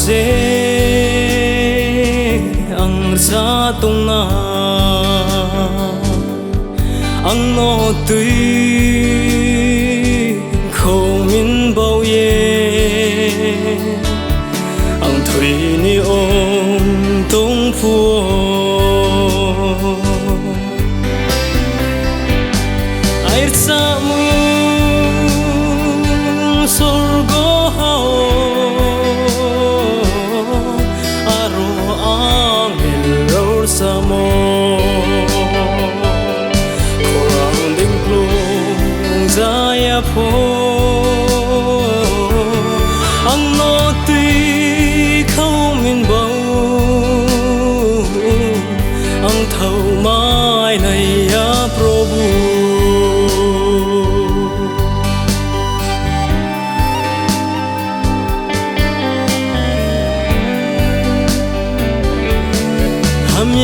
se ang sa tung na ang no tui không min bao ye ang thủy ni ôm tung phu ai sa mu sorgo hao aro angel ror sa mo korang ding plung zaya po ang no tui khâu min bao ang thâu mai này ya Prabhu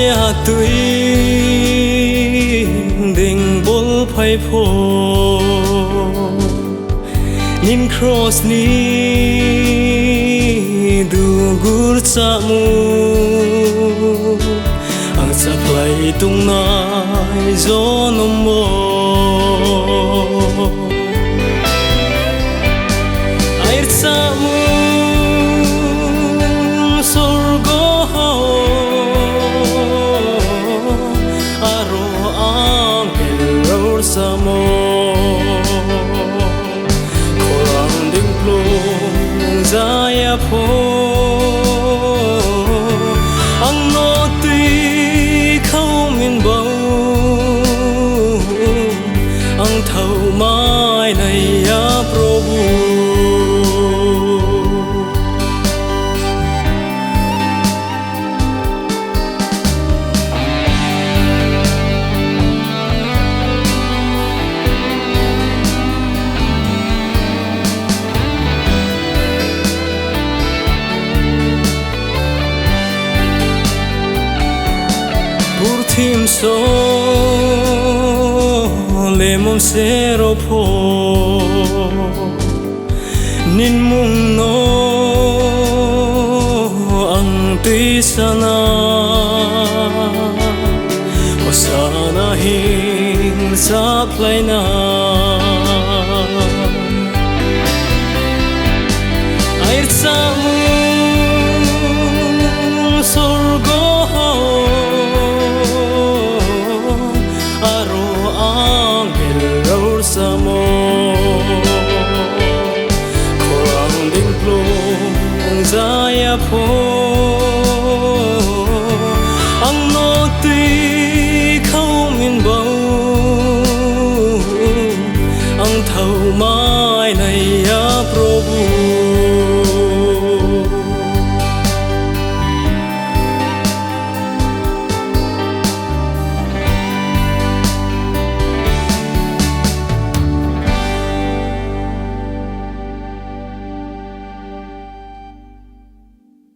ya tui ding bol phai pho nin cross ni du gur cha mu ang sa play tung nai zo no mo ai cha mu sorgo sa mo korang ding plung zaya po ang no tui khâu min bao ang thâu mai này ya Prabhu tim so le mom sero po nin mung no ang tui sana osana hing sa play na ai sa